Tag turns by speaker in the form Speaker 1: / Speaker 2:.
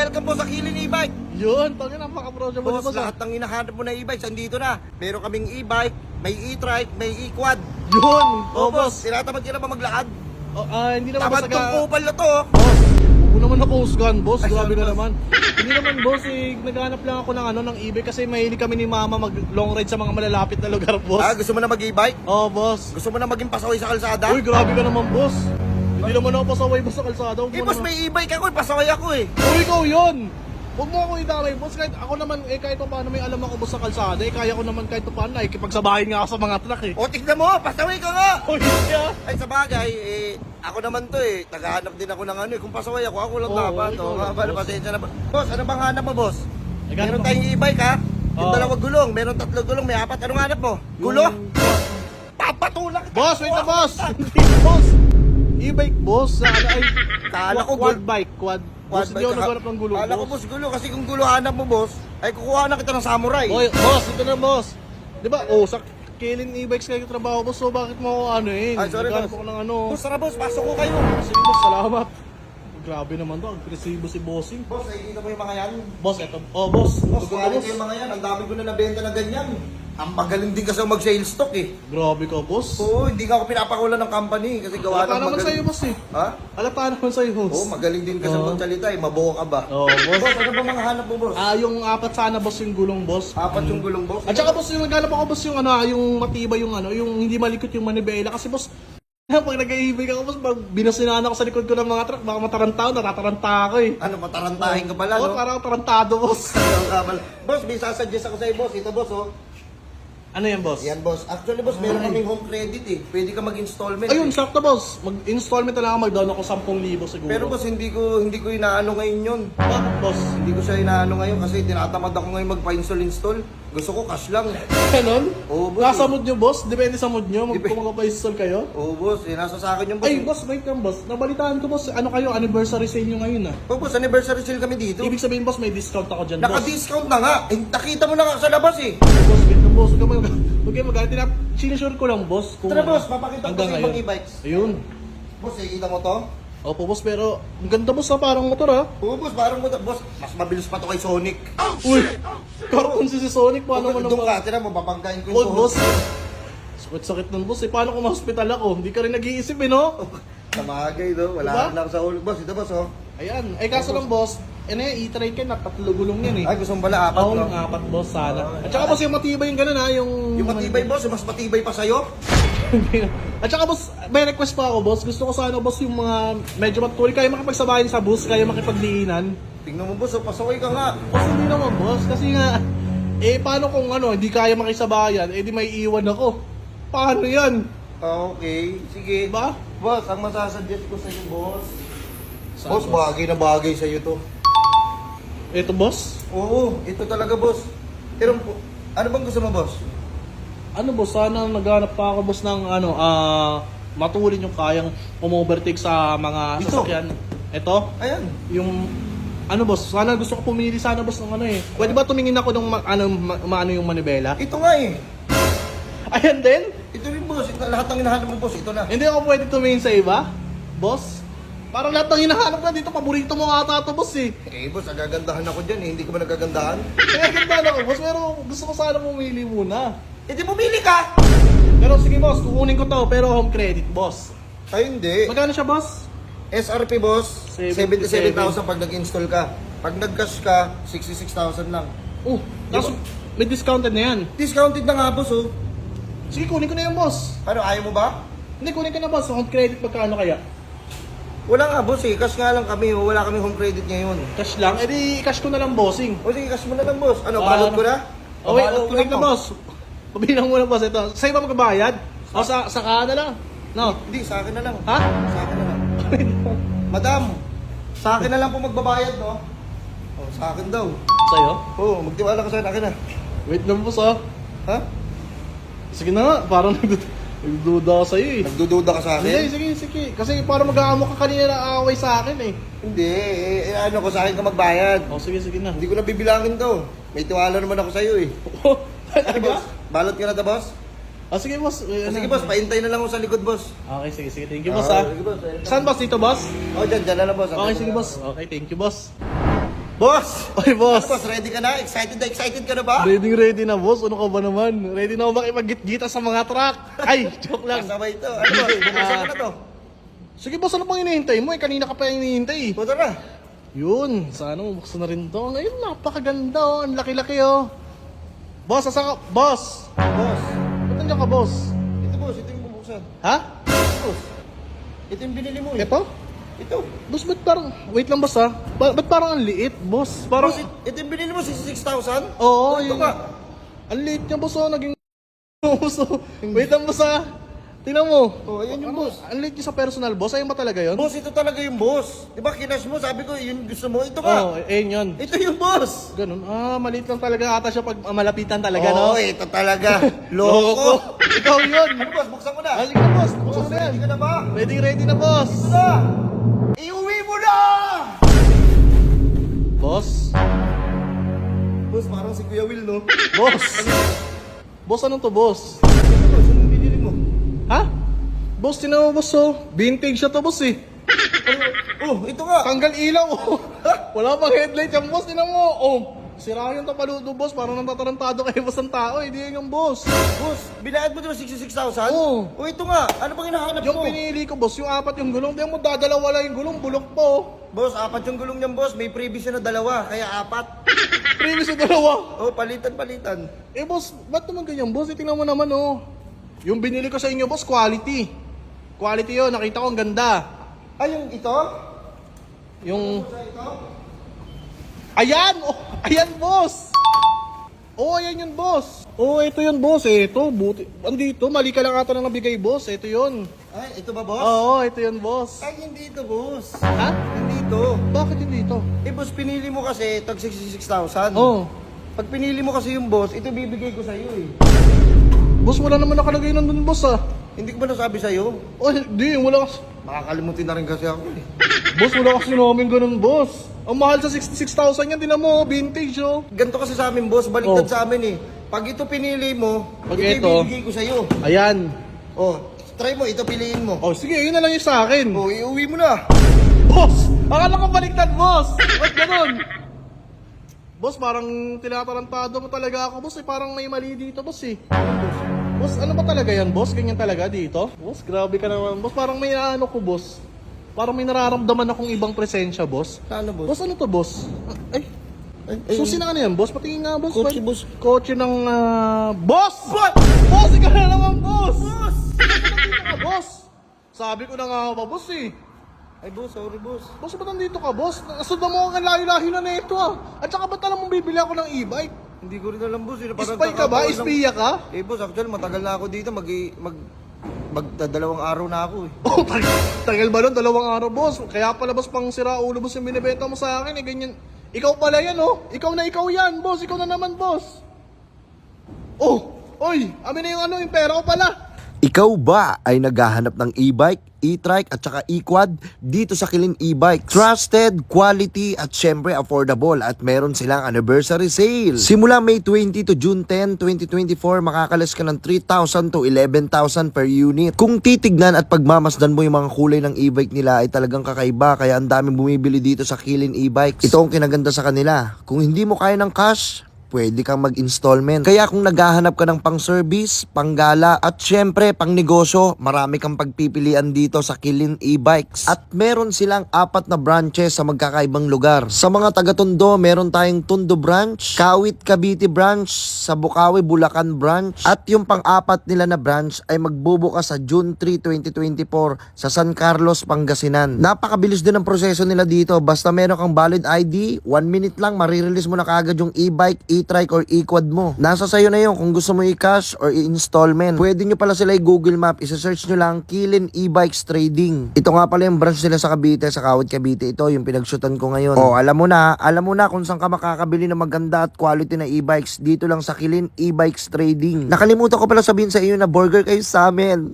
Speaker 1: Welcome po sa Kilin e-bike.
Speaker 2: Yun, tangin, napaka-approachable
Speaker 1: Boss,
Speaker 2: boss.
Speaker 1: lahat ng hinahanap mo na e-bike, andito na. Meron kaming e-bike, may e-trike, may e-quad.
Speaker 2: Yun!
Speaker 1: Oh, boss, tinatamad ka na ba maglakad?
Speaker 2: Hindi naman
Speaker 1: Tamad tong kupal na to. oh.
Speaker 2: Boss, huwag naman ako husgan, boss.
Speaker 1: Ay,
Speaker 2: Grabe
Speaker 1: sorry,
Speaker 2: na
Speaker 1: boss.
Speaker 2: naman. Hindi naman, boss. Naghanap lang ako ng eBay kasi mahilig kami ni mama mag-long ride sa mga malalapit na lugar, boss.
Speaker 1: Gusto mo na mag-e-bike?
Speaker 2: Oo, boss.
Speaker 1: Gusto mo na maging pasaway sa kalsada?
Speaker 2: Uy, grabe ka naman, boss. Hindi naman ako pasaway, boss, sa kalsada. Huwag mo
Speaker 1: boss,
Speaker 2: naman-
Speaker 1: may e-bike ako, pasaway ako eh.
Speaker 2: Uy, ikaw yun! Huwag mo ako idamay, boss. Kahit ako naman, kahit pa paano may alam ako, boss, sa kalsada, kaya ko naman kahit pa paano, nakikipagsabahin nga ako sa mga truck, eh.
Speaker 1: O, tignan mo, pasaway ka nga.
Speaker 2: Uy, yeah.
Speaker 1: Ay, sa bagay, ako naman to eh. Naghahanap din ako ng ano eh. Kung pasaway ako lang
Speaker 2: Oo,
Speaker 1: dapat.
Speaker 2: ikaw
Speaker 1: Oh,
Speaker 2: lang,
Speaker 1: mga
Speaker 2: boss.
Speaker 1: pasensya na. Boss, ano bang hanap mo, boss?
Speaker 2: Naghanap
Speaker 1: Meron
Speaker 2: ako.
Speaker 1: tayong e-bike ha? Yung
Speaker 2: Oo.
Speaker 1: dalawang gulong, meron tatlong gulong, may apat. Anong hanap mo? Gulo? Papatulak kita.
Speaker 2: Boss, wait na, boss! Hindi, boss! E-bike, boss. Ay,
Speaker 1: Kala ko
Speaker 2: quad
Speaker 1: gul-
Speaker 2: bike, quad. Boss, hindi ako naghanap ng gulo,
Speaker 1: Kala ko, boss, gulo. Kasi kung gulo hanap mo, boss, ay kukuha na kita ng samurai.
Speaker 2: Oy, boss, ito na, boss. Di ba, sa Kilin e-bikes kayo trabaho, boss. So, bakit mo ako
Speaker 1: Ay, sorry,
Speaker 2: naghanap
Speaker 1: boss.
Speaker 2: ako ng ano?
Speaker 1: Boss, tara, boss, pasok ko kayo.
Speaker 2: Sige, boss, salamat. Grabe naman to, agresibo si bossing.
Speaker 1: Boss, nakikita mo yung mga yan?
Speaker 2: Boss, eto. Oh, boss.
Speaker 1: Boss,
Speaker 2: Ito na,
Speaker 1: quality
Speaker 2: boss.
Speaker 1: yung mga yan. Ang dami ko na nabenta na ganyan. Ang magaling din kasi mag-sales stock eh.
Speaker 2: Grabe ka, boss.
Speaker 1: Oo, hindi ka ako pinapakulan ng company kasi gawa
Speaker 2: Halata
Speaker 1: ng
Speaker 2: naman sa'yo, boss eh.
Speaker 1: Ha?
Speaker 2: Halata naman sa'yo, boss.
Speaker 1: Oo, magaling din kasi
Speaker 2: Oo.
Speaker 1: magsalita eh. Mabuo ka ba?
Speaker 2: Oh, boss.
Speaker 1: Boss, ano ba mga hanap mo, boss?
Speaker 2: Yung apat sana, boss, yung gulong, boss.
Speaker 1: Apat yung gulong, boss.
Speaker 2: At saka, boss, yung naghanap ako, boss, yung yung matibay yung yung hindi malikot yung manibela. Kasi, boss, pag nag-iibig ako, boss, pag binasinahan ako sa likod ko ng mga truck, baka matarantaw, natataranta ako eh.
Speaker 1: Ano, matarantahin ka pala,
Speaker 2: Oo,
Speaker 1: no?
Speaker 2: parang tarantado, boss.
Speaker 1: Boss, may sasuggest ako sa'yo, boss. Ito, boss, oh.
Speaker 2: Ano yan, boss?
Speaker 1: Yan, boss. Actually, boss, meron kaming home credit eh. Pwede ka mag-installment.
Speaker 2: Ayun,
Speaker 1: eh.
Speaker 2: sakto, boss. Mag-installment na lang ako, mag-down ako 10,000 siguro.
Speaker 1: Pero, boss, hindi ko inaano ngayon yun.
Speaker 2: Bakit, boss?
Speaker 1: Hindi ko siya inaano ngayon kasi tinatamad ako ngayon magpa-install. Gusto ko cash lang.
Speaker 2: Ganon?
Speaker 1: Oo, boss.
Speaker 2: Nasa mood nyo, boss? Depende sa mood nyo,
Speaker 1: Depende.
Speaker 2: kung magpa-install kayo?
Speaker 1: Oo, boss. Nasa sa akin yung boss.
Speaker 2: Ay, boss, wait lang, boss. Nabalitaan ko, boss, ano kayo, anniversary sale nyo ngayon, ah.
Speaker 1: Oh, boss, anniversary sale kami dito.
Speaker 2: Ibig sabihin, boss, may discount ako dyan, boss.
Speaker 1: Naka-discount na nga. Eh, nakita mo na nga sa labas eh.
Speaker 2: Boss, wait lang, boss. Huwag kayo mag-alala. Sinusure ko lang, boss. Kung
Speaker 1: Tara, boss, papakita ko
Speaker 2: hanggang
Speaker 1: sa ibang
Speaker 2: ngayon.
Speaker 1: e-bikes.
Speaker 2: Ayun.
Speaker 1: Boss, nakikita mo to?
Speaker 2: Opo, boss, pero ang ganda, boss, ha, parang motor, ha.
Speaker 1: Oo, boss, parang boss, mas mabilis pa to kay Sonic.
Speaker 2: Uy, karton si Sonic, paano mo
Speaker 1: Doon
Speaker 2: naman?
Speaker 1: ka, tira mo, papangkain ko
Speaker 2: Oy,
Speaker 1: yung
Speaker 2: boss. Sakit-sakit nun, boss. Paano kung ma-hospital ako? Hindi ka rin nag-iisip, eh, no?
Speaker 1: Tamagay, no? Wala
Speaker 2: Diba?
Speaker 1: na ako sa ulo. Boss, ito, boss, oh.
Speaker 2: Ayan. Kaso lang, boss, i-try ka na, 3 gulong yan, eh.
Speaker 1: Ay, gusto mo pala, apat,
Speaker 2: Oo,
Speaker 1: no?
Speaker 2: yung 4, boss, sana. At saka, boss, yung matibay yung gano'n, ha, yung...
Speaker 1: Yung matibay, boss, yung mas matibay pa sa'yo.
Speaker 2: At saka, boss, may request pa ako, boss. Gusto ko sana, boss, yung mga medyo matuloy. Kaya makipagsabahin sa bus, kaya makipagdiinan.
Speaker 1: Tingnan mo, boss, oh, pasaway ka nga.
Speaker 2: Boss, hindi naman, boss. Kasi nga, paano kung hindi kaya makisabayan, di may iwan ako. Paano yan?
Speaker 1: Okay, sige.
Speaker 2: Diba?
Speaker 1: Boss, ang masasuggest ko sa'yo, boss.
Speaker 2: Saan,
Speaker 1: Boss, bagay na bagay sa'yo to.
Speaker 2: Ito, boss?
Speaker 1: Oo, ito talaga, boss. Pero, ano bang gusto mo, boss?
Speaker 2: Ano, boss? Sana naghanap pa ako, boss, ng matulin yung kayang umovertake sa mga
Speaker 1: Ito.
Speaker 2: sasakyan. Ito?
Speaker 1: Ayan.
Speaker 2: Yung... Ano, boss? Sana gusto ko pumili sana, boss, ng Pwede ba tumingin ako ng maano yung manibela?
Speaker 1: Ito nga eh.
Speaker 2: Ayan din?
Speaker 1: Ito rin, boss. Ito, lahat ng hinahanap mo, boss. Ito na.
Speaker 2: Hindi ako pwede tumingin sa iba? Boss? Parang lahat ng hinahanap na dito, paborito mo ata ito, boss, eh.
Speaker 1: Boss, nagagandahan ako dyan eh. Hindi ko ba nagagandahan?
Speaker 2: Kaya ganda na ako, boss, pero gusto ko sana pumili muna.
Speaker 1: Di bumili ka!
Speaker 2: Pero sige, boss, kukunin ko to, pero home credit, boss.
Speaker 1: Ay, hindi.
Speaker 2: Magkano siya, boss?
Speaker 1: SRP, boss,
Speaker 2: 77,000
Speaker 1: 77,000 pag nag-install ka. Pag nag-cash ka, 66,000 lang.
Speaker 2: Tapos may discounted na yan.
Speaker 1: Discounted na nga, boss, oh.
Speaker 2: Sige, kunin ko na yan, boss.
Speaker 1: Ano, ayaw mo ba?
Speaker 2: Hindi, kunin ko na, boss. Home credit, magkano kaya?
Speaker 1: Wala nga, boss, eh. Cash nga lang kami, oh. Wala kami home credit ngayon.
Speaker 2: Cash lang? Cash ko na lang, bossing.
Speaker 1: O, sige, cash mo na lang, boss. Ano, balot ko na?
Speaker 2: Wait,
Speaker 1: Balot ko
Speaker 2: wait
Speaker 1: lang,
Speaker 2: na, boss. Pabilang mo na, boss. Ito. Sa'yo ba magbabayad? O sa ka na lang? No?
Speaker 1: Hindi, sa akin na lang.
Speaker 2: Ha?
Speaker 1: Sa akin na lang. Madam, sa akin na lang po magbabayad, no? Oh, sa akin daw.
Speaker 2: Sa'yo?
Speaker 1: Oo, magtiwala ka sa akin na.
Speaker 2: Wait lang, boss, ha?
Speaker 1: Ha?
Speaker 2: Sige na nga, parang nagdududa ako sa'yo, eh.
Speaker 1: Nagdududa ka sa
Speaker 2: Sige,
Speaker 1: akin?
Speaker 2: sige, sige. Kasi parang mag-aamo ka kanina na away sa akin, eh.
Speaker 1: Hindi, ano ko sa akin ka magbayad.
Speaker 2: O, sige, sige na.
Speaker 1: Hindi ko na bibilangin to. May tiwala naman ako sa'yo eh. Ano, boss? Balot ka na ta, boss?
Speaker 2: Sige, boss.
Speaker 1: Sige, boss, paintay na lang ako sa likod, boss.
Speaker 2: Okay, sige, sige. Thank you, boss, ha?
Speaker 1: Sige, boss.
Speaker 2: Saan, boss? Dito, boss?
Speaker 1: Oh, dyan na lang, boss.
Speaker 2: Okay, sige, boss. Okay, thank you, boss.
Speaker 1: Boss!
Speaker 2: Oy, boss.
Speaker 1: Ano, boss? Ready ka na? Excited ka na ba?
Speaker 2: Ready na, boss. Ano ka ba naman? Ready na ako makipag-git-gita sa mga truck. Ay, joke lang.
Speaker 1: Kasabay ito. Ano, boss? Bubuksan ko na to.
Speaker 2: Sige, boss, ano pang hinihintay mo? Kanina ka pa hinihintay.
Speaker 1: Punta na.
Speaker 2: Yun, sana buksan na rin to. Ngayon, napakaganda oh. Ang laki-laki oh. Boss, asa ka? Boss!
Speaker 1: Boss.
Speaker 2: Ba't nandiyan ka, boss?
Speaker 1: Ito, boss. Ito yung bubuksan.
Speaker 2: Ha?
Speaker 1: Ito, boss. Ito yung binili mo eh.
Speaker 2: Ito?
Speaker 1: Ito.
Speaker 2: Boss, ba't parang... Wait lang, boss ha? Ba't parang ang liit, boss? Parang...
Speaker 1: Boss, ito yung binili mo, 66,000?
Speaker 2: Oo,
Speaker 1: Ito
Speaker 2: yun.
Speaker 1: ka.
Speaker 2: Ang liit niya, boss oh. Naging... boss oh. Wait lang, boss ha? Tingnan mo.
Speaker 1: Oh, ayan yung boss.
Speaker 2: Ang liit niya sa personal, boss. Ayun ba talaga yun?
Speaker 1: Boss, ito talaga yung boss. Di ba kinash mo? Sabi ko, yun gusto mo. Ito ka.
Speaker 2: Oo, ayun yun.
Speaker 1: Ito yung boss.
Speaker 2: Ganun. Maliit lang talaga ata siya pag malapitan talaga, no?
Speaker 1: Oo, ito talaga. Loko.
Speaker 2: Ikaw yun.
Speaker 1: Ano, boss? Buksan ko na.
Speaker 2: Sige na, boss. Buksan
Speaker 1: Boss,
Speaker 2: mo na yan.
Speaker 1: ready ka na ba?
Speaker 2: Ready na, boss.
Speaker 1: Ito na. Iuwi mo na!
Speaker 2: Boss?
Speaker 1: Boss, parang si Kuya Will, no?
Speaker 2: Boss? Boss, anong to, boss?
Speaker 1: Ito, boss, anong binili mo?
Speaker 2: Ha? Boss, tinawa, boss, oh. Vintage siya to, boss, eh.
Speaker 1: Oh, ito nga.
Speaker 2: Tanggal ilaw, oh. Wala pang headlight yung boss, tinawa mo. Oh, sira yung tapaludo, boss. Parang natatarantado kayo, boss, ng tao, eh. Di yun yung boss.
Speaker 1: Boss, binayad mo di ba 66,000?
Speaker 2: Oo.
Speaker 1: Oh, ito nga. Ano bang hinahanap
Speaker 2: Yung
Speaker 1: mo?
Speaker 2: pinili ko, boss, yung apat yung gulong. Di mo dadalawa lang yung gulong, bulok po, oh.
Speaker 1: Boss, apat yung gulong niyan, boss. May previous na dalawa, kaya apat.
Speaker 2: Previous yung dalawa.
Speaker 1: Oh, palitan.
Speaker 2: Eh, boss, ba't naman ganyan, boss? Tingnan mo naman, oh. Yung binili ko sa inyo, boss, quality. Quality yun, nakita ko ang ganda.
Speaker 1: Ay, yung ito?
Speaker 2: Yung...
Speaker 1: Sa ito?
Speaker 2: Ayan! Oh, ayan, boss! Oh, ayan yun, boss. Oh, ito yun, boss. Ito, buti. Andito, mali ka lang ata na nabigay, boss. Ito yun.
Speaker 1: Ay, ito ba, boss?
Speaker 2: Oo, ito yun, boss.
Speaker 1: Ay, hindi ito, boss.
Speaker 2: Ha?
Speaker 1: Hindi ito.
Speaker 2: Bakit hindi ito?
Speaker 1: Eh, boss, pinili mo kasi tag 66,000.
Speaker 2: Oh.
Speaker 1: Pag pinili mo kasi yung boss, ito bibigay ko sa'yo eh.
Speaker 2: Boss, wala naman nakalagay nandun, boss, ah.
Speaker 1: Hindi ko ba nasabi sa'yo?
Speaker 2: Oh, hindi, wala kasi.
Speaker 1: Makakalimutin na rin kasi ako eh.
Speaker 2: Boss, wala kasi namin ganun, boss. Ang mahal sa 66,000 yan, tinan mo, vintage, oh.
Speaker 1: Ganito kasi sa amin, boss. Baliktad
Speaker 2: Oh.
Speaker 1: sa amin eh. Pag ito pinili mo,
Speaker 2: Pag
Speaker 1: ito
Speaker 2: ito.
Speaker 1: ibibigay ko sa'yo.
Speaker 2: Ayan.
Speaker 1: Oh, try mo, ito piliin mo.
Speaker 2: Oh, sige, yun na lang yung sa akin.
Speaker 1: Oh, iuwi mo na.
Speaker 2: Boss! Akala ko baliktad, boss! Ba't ganun? Boss, parang tinatarantado mo talaga ako, boss. Eh, parang may mali dito, boss, eh. Boss, ano ba talaga yan, boss? Ganyan talaga dito? Boss, grabe ka naman. Boss, parang may ano ko, boss. Parang may nararamdaman akong ibang presensya, boss.
Speaker 1: Ano, boss?
Speaker 2: Boss, ano to, boss? Ay,
Speaker 1: Ay,
Speaker 2: susi na ano yan, boss? Patingin nga, boss.
Speaker 1: Kotse, boss.
Speaker 2: Kotse ng, boss!
Speaker 1: What?
Speaker 2: Boss, ikaw na naman, boss!
Speaker 1: Boss!
Speaker 2: Nandito ka, boss? Sabi ko na nga ba, boss, eh.
Speaker 1: Ay, boss, sorry, boss.
Speaker 2: Boss, ba't nandito ka, boss? Nasundan mo ang layo-layo na nito, ah. At saka ba't alam mong bibili ako ng e-bike?
Speaker 1: Hindi ko rin alam, boss.
Speaker 2: Spy ka ba? Espiya ka?
Speaker 1: Eh, boss, actually, matagal na ako dito. Magdadalawang araw na ako eh.
Speaker 2: Oh, tagal ba nun? 2 araw, boss. Kaya pala, boss, pang sira ulo, boss, yung binibenta mo sa akin, eh, ganyan. Ikaw pala yan, oh. Ikaw na ikaw yan, boss. Ikaw na naman, boss. Oh, oy, amin na yung ano, yung pera ko pala.
Speaker 3: Ikaw ba ay naghahanap ng e-bike, e-trike at saka e-quad dito sa Kilin e-bike? Trusted, quality at syempre affordable at meron silang anniversary sale. Simula May 20 to June 10, 2024 makakalas ka ng 3,000 to 11,000 per unit. Kung titignan at pagmamasdan mo yung mga kulay ng e-bike nila ay talagang kakaiba kaya ang daming bumibili dito sa Kilin e-bikes. Ito ang kinaganda sa kanila. Kung hindi mo kaya ng cash, pwede kang mag-installment. Kaya kung naghahanap ka ng pang-service, pang-gala, at syempre pang-negosyo, marami kang pagpipilian dito sa Kilin e-bikes. At meron silang 4 na branches sa magkakaibang lugar. Sa mga taga-Tondo, meron tayong Tondo branch, Kawit, Cavite branch, sa Bukawi, Bulacan branch, at yung pang-4 nila na branch ay magbubukas sa June 3, 2024 sa San Carlos, Pangasinan. Napakabilis din ang proseso nila dito. Basta meron kang valid ID, 1 minute lang, marirelease mo na kaagad yung e-bike, e-trike or e-quad mo. Nasa sayo na yun kung gusto mo i-cash or i-installment. Pwede nyo pala sila i-Google Map. Isa-search nyo lang Kilin e-bikes trading. Ito nga pala yung branch nila sa Cavite, sa Kawit, Cavite. Ito yung pinagshootan ko ngayon. Oh, alam mo na kung saan ka makakabili ng maganda at quality na e-bikes. Dito lang sa Kilin e-bikes trading. Nakalimutan ko pala sabihin sa iyo na burger kayo sa amin.